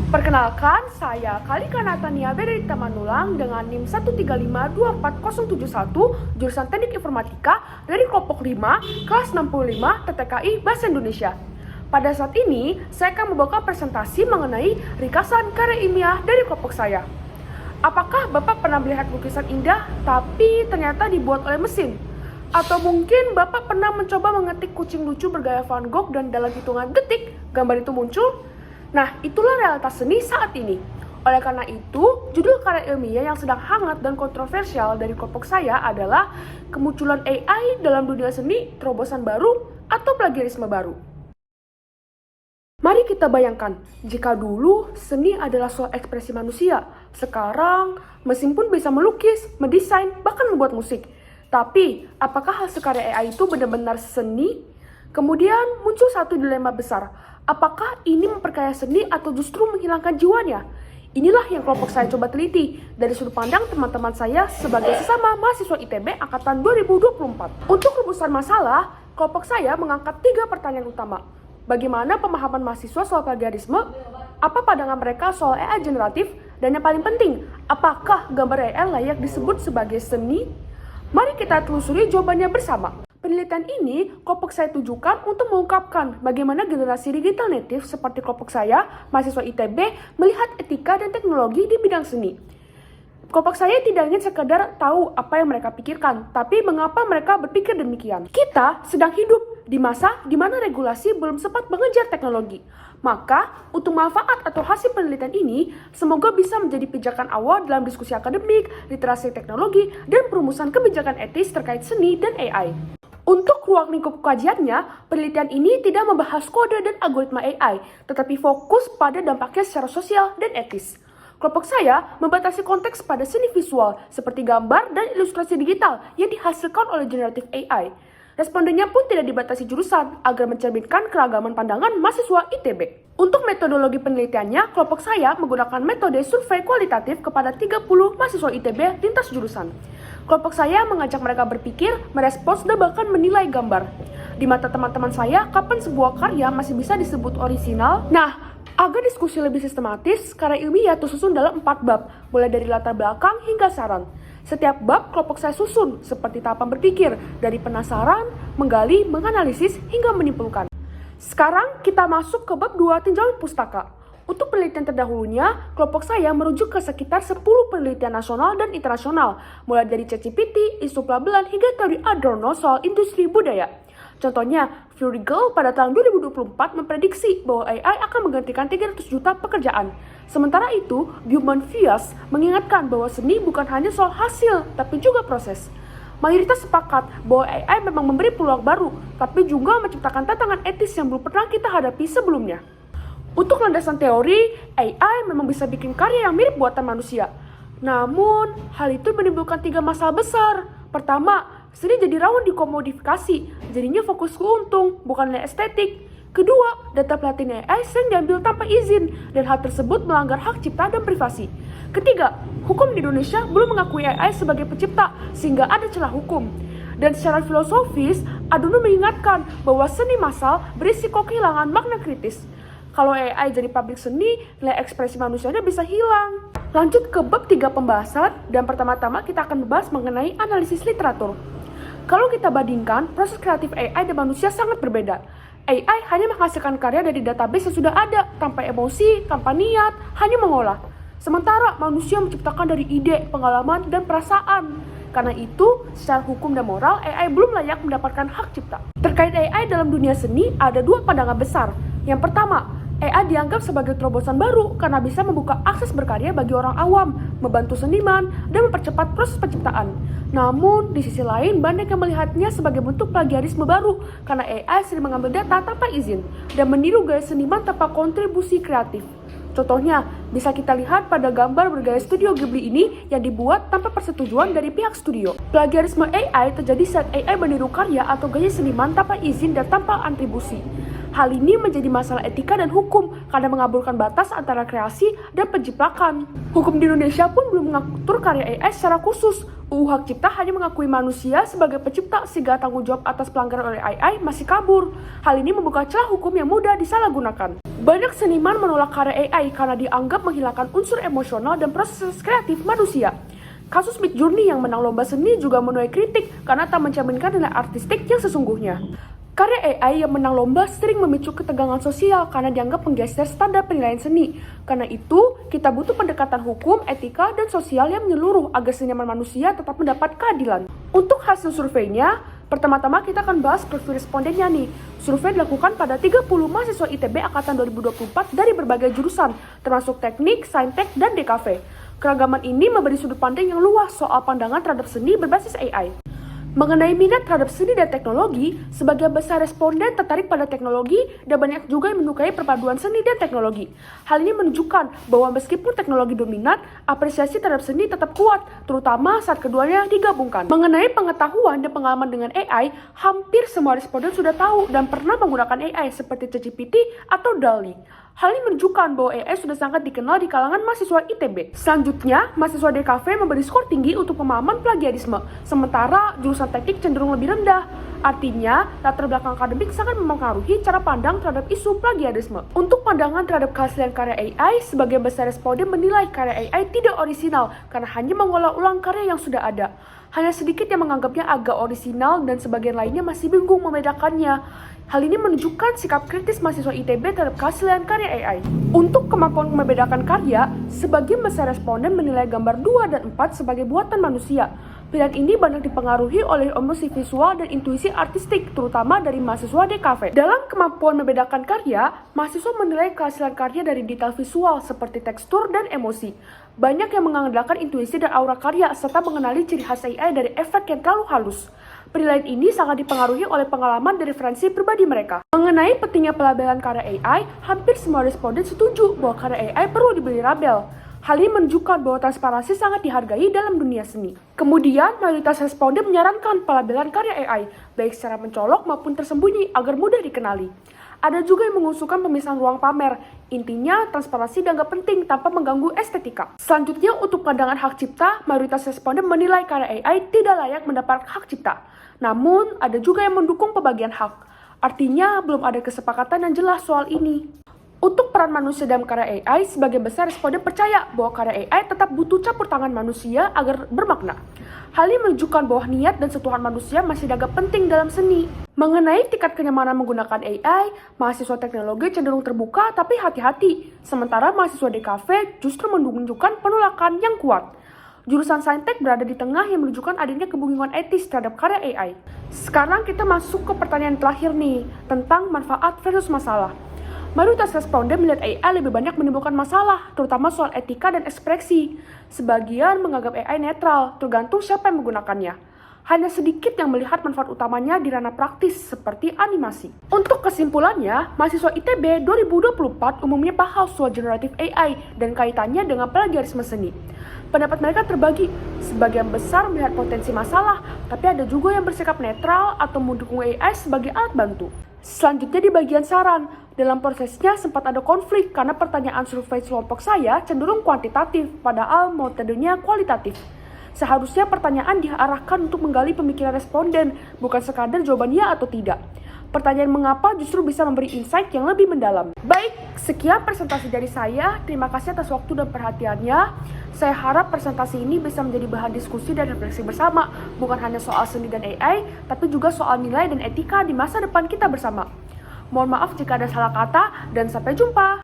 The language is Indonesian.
Perkenalkan, saya Kalika Natania dari Tamanulang dengan NIM 1352471 jurusan Teknik Informatika dari kelompok 5, kelas 65 TTKI Bahasa Indonesia. Pada saat ini, saya akan membawa presentasi mengenai ringkasan karya ilmiah dari kelompok saya. Apakah Bapak pernah melihat lukisan indah tapi ternyata dibuat oleh mesin? Atau mungkin Bapak pernah mencoba mengetik kucing lucu bergaya Van Gogh dan dalam hitungan detik gambar itu muncul? Nah, itulah realitas seni saat ini. Oleh karena itu, judul karya ilmiah yang sedang hangat dan kontroversial dari kelompok saya adalah kemunculan AI dalam dunia seni, terobosan baru, atau plagiarisme baru. Mari kita bayangkan, jika dulu seni adalah soal ekspresi manusia, sekarang mesin pun bisa melukis, mendesain, bahkan membuat musik. Tapi, apakah hasil karya AI itu benar-benar seni? Kemudian muncul satu dilema besar. Apakah ini memperkaya seni atau justru menghilangkan jiwanya? Inilah yang kelompok saya coba teliti dari sudut pandang teman-teman saya sebagai sesama mahasiswa ITB angkatan 2024. Untuk rumusan masalah, kelompok saya mengangkat 3 pertanyaan utama. Bagaimana pemahaman mahasiswa soal plagiarisme? Apa pandangan mereka soal AI generatif? Dan yang paling penting, apakah gambar AI layak disebut sebagai seni? Mari kita telusuri jawabannya bersama. Penelitian ini kelompok saya tujukan untuk mengungkapkan bagaimana generasi digital native seperti kelompok saya, mahasiswa ITB, melihat etika dan teknologi di bidang seni. Kelompok saya tidak ingin sekedar tahu apa yang mereka pikirkan, tapi mengapa mereka berpikir demikian. Kita sedang hidup di masa di mana regulasi belum sempat mengejar teknologi. Maka, untuk manfaat atau hasil penelitian ini, semoga bisa menjadi pijakan awal dalam diskusi akademik, literasi teknologi, dan perumusan kebijakan etis terkait seni dan AI. Untuk ruang lingkup kajiannya, penelitian ini tidak membahas kode dan algoritma AI, tetapi fokus pada dampaknya secara sosial dan etis. Kelompok saya membatasi konteks pada seni visual, seperti gambar dan ilustrasi digital yang dihasilkan oleh generatif AI. Respondennya pun tidak dibatasi jurusan, agar mencerminkan keragaman pandangan mahasiswa ITB. Untuk metodologi penelitiannya, kelompok saya menggunakan metode survei kualitatif kepada 30 mahasiswa ITB lintas jurusan. Kelompok saya mengajak mereka berpikir, merespons, dan bahkan menilai gambar. Di mata teman-teman saya, kapan sebuah karya masih bisa disebut orisinal? Nah, agar diskusi lebih sistematis, karya ilmiah tersusun dalam 4 bab, mulai dari latar belakang hingga saran. Setiap bab kelompok saya susun, seperti tahapan berpikir, dari penasaran, menggali, menganalisis, hingga menyimpulkan. Sekarang kita masuk ke bab 2 tinjauan pustaka. Untuk penelitian terdahulunya, kelompok saya merujuk ke sekitar 10 penelitian nasional dan internasional, mulai dari ChatGPT, isu pelabelan, hingga teori Adorno soal industri budaya. Contohnya, Flurigel pada tahun 2024 memprediksi bahwa AI akan menggantikan 300 juta pekerjaan. Sementara itu, Guillaume Fias mengingatkan bahwa seni bukan hanya soal hasil, tapi juga proses. Mayoritas sepakat bahwa AI memang memberi peluang baru, tapi juga menciptakan tantangan etis yang belum pernah kita hadapi sebelumnya. Untuk landasan teori, AI memang bisa bikin karya yang mirip buatan manusia. Namun, hal itu menimbulkan 3 masalah besar. Pertama, seni jadi rawan dikomodifikasi, jadinya fokus ke untung, bukan estetik. Kedua, data pelatihan AI sering diambil tanpa izin, dan hal tersebut melanggar hak cipta dan privasi. Ketiga, hukum di Indonesia belum mengakui AI sebagai pencipta, sehingga ada celah hukum. Dan secara filosofis, Adorno mengingatkan bahwa seni massal berisiko kehilangan makna kritis. Kalau AI jadi pabrik seni, nilai ekspresi manusianya bisa hilang. Lanjut ke bab 3 pembahasan, dan pertama-tama kita akan membahas mengenai analisis literatur. Kalau kita bandingkan, proses kreatif AI dan manusia sangat berbeda. AI hanya menghasilkan karya dari database yang sudah ada, tanpa emosi, tanpa niat, hanya mengolah. Sementara manusia menciptakan dari ide, pengalaman, dan perasaan. Karena itu, secara hukum dan moral, AI belum layak mendapatkan hak cipta. Terkait AI dalam dunia seni, ada 2 pandangan besar. Yang pertama, AI dianggap sebagai terobosan baru karena bisa membuka akses berkarya bagi orang awam, membantu seniman, dan mempercepat proses penciptaan. Namun, di sisi lain, banyak yang melihatnya sebagai bentuk plagiarisme baru karena AI sering mengambil data tanpa izin dan meniru gaya seniman tanpa kontribusi kreatif. Contohnya, bisa kita lihat pada gambar bergaya Studio Ghibli ini yang dibuat tanpa persetujuan dari pihak studio. Plagiarisme AI terjadi saat AI meniru karya atau gaya seniman tanpa izin dan tanpa atribusi. Hal ini menjadi masalah etika dan hukum karena mengaburkan batas antara kreasi dan penciplakan. Hukum di Indonesia pun belum mengatur karya AI secara khusus. UU Hak Cipta hanya mengakui manusia sebagai pencipta sehingga tanggung jawab atas pelanggaran oleh AI masih kabur. Hal ini membuka celah hukum yang mudah disalahgunakan. Banyak seniman menolak karya AI karena dianggap menghilangkan unsur emosional dan proses kreatif manusia. Kasus Midjourney yang menang lomba seni juga menuai kritik karena tak mencerminkan nilai artistik yang sesungguhnya. Karya AI yang menang lomba sering memicu ketegangan sosial karena dianggap menggeser standar penilaian seni. Karena itu, kita butuh pendekatan hukum, etika, dan sosial yang menyeluruh agar seniman manusia tetap mendapat keadilan. Untuk hasil surveinya, pertama-tama kita akan bahas profil respondennya nih. Survei dilakukan pada 30 mahasiswa ITB angkatan 2024 dari berbagai jurusan, termasuk teknik, saintek, dan DKV. Keragaman ini memberi sudut pandang yang luas soal pandangan terhadap seni berbasis AI. Mengenai minat terhadap seni dan teknologi, sebagian besar responden tertarik pada teknologi dan banyak juga yang menyukai perpaduan seni dan teknologi. Hal ini menunjukkan bahwa meskipun teknologi dominan, apresiasi terhadap seni tetap kuat, terutama saat keduanya digabungkan. Mengenai pengetahuan dan pengalaman dengan AI, hampir semua responden sudah tahu dan pernah menggunakan AI seperti ChatGPT atau DALL-E. Hal ini menunjukkan bahwa AI sudah sangat dikenal di kalangan mahasiswa ITB. Selanjutnya, mahasiswa DKV memberi skor tinggi untuk pemahaman plagiarisme, sementara jurusan teknik cenderung lebih rendah. Artinya, latar belakang akademik sangat mempengaruhi cara pandang terhadap isu plagiarisme. Untuk pandangan terhadap keaslian karya AI, sebagian besar responden menilai karya AI tidak orisinal karena hanya mengolah ulang karya yang sudah ada. Hanya sedikit yang menganggapnya agak orisinal dan sebagian lainnya masih bingung membedakannya. Hal ini menunjukkan sikap kritis mahasiswa ITB terhadap keaslian karya AI. Untuk kemampuan membedakan karya, sebagian besar responden menilai gambar 2 dan 4 sebagai buatan manusia. Pilihan ini banyak dipengaruhi oleh emosi visual dan intuisi artistik, terutama dari mahasiswa DKV. Dalam kemampuan membedakan karya, mahasiswa menilai keaslian karya dari detail visual seperti tekstur dan emosi. Banyak yang mengandalkan intuisi dan aura karya, serta mengenali ciri khas AI dari efek yang terlalu halus. Penilaian ini sangat dipengaruhi oleh pengalaman dan referensi pribadi mereka. Mengenai pentingnya pelabelan karya AI, hampir semua responden setuju bahwa karya AI perlu diberi label. Hal ini menunjukkan bahwa transparansi sangat dihargai dalam dunia seni. Kemudian, mayoritas responden menyarankan pelabelan karya AI, baik secara mencolok maupun tersembunyi agar mudah dikenali. Ada juga yang mengusulkan pemisahan ruang pamer. Intinya, transparansi dianggap penting tanpa mengganggu estetika. Selanjutnya, untuk pandangan hak cipta, mayoritas responden menilai karya AI tidak layak mendapat hak cipta. Namun, ada juga yang mendukung pembagian hak. Artinya, belum ada kesepakatan yang jelas soal ini. Untuk peran manusia dalam karya AI, sebagian besar responden percaya bahwa karya AI tetap butuh campur tangan manusia agar bermakna. Hal ini menunjukkan bahwa niat dan sentuhan manusia masih dianggap penting dalam seni. Mengenai tingkat kenyamanan menggunakan AI, mahasiswa teknologi cenderung terbuka tapi hati-hati, sementara mahasiswa DKV justru menunjukkan penolakan yang kuat. Jurusan saintek berada di tengah yang menunjukkan adanya kebingungan etis terhadap karya AI. Sekarang kita masuk ke pertanyaan terakhir nih, tentang manfaat versus masalah. Mayoritas responden melihat AI lebih banyak menimbulkan masalah, terutama soal etika dan ekspresi. Sebagian menganggap AI netral, tergantung siapa yang menggunakannya. Hanya sedikit yang melihat manfaat utamanya di ranah praktis, seperti animasi. Untuk kesimpulannya, mahasiswa ITB 2024 umumnya paham soal generatif AI dan kaitannya dengan plagiarisme seni. Pendapat mereka terbagi, sebagian besar melihat potensi masalah, tapi ada juga yang bersikap netral atau mendukung AI sebagai alat bantu. Selanjutnya di bagian saran, dalam prosesnya sempat ada konflik karena pertanyaan survei kelompok saya cenderung kuantitatif, padahal metodenya kualitatif. Seharusnya pertanyaan diarahkan untuk menggali pemikiran responden, bukan sekadar jawaban ya atau tidak. Pertanyaan mengapa justru bisa memberi insight yang lebih mendalam. Baik, sekian presentasi dari saya. Terima kasih atas waktu dan perhatiannya. Saya harap presentasi ini bisa menjadi bahan diskusi dan refleksi bersama, bukan hanya soal seni dan AI, tapi juga soal nilai dan etika di masa depan kita bersama. Mohon maaf jika ada salah kata, dan sampai jumpa.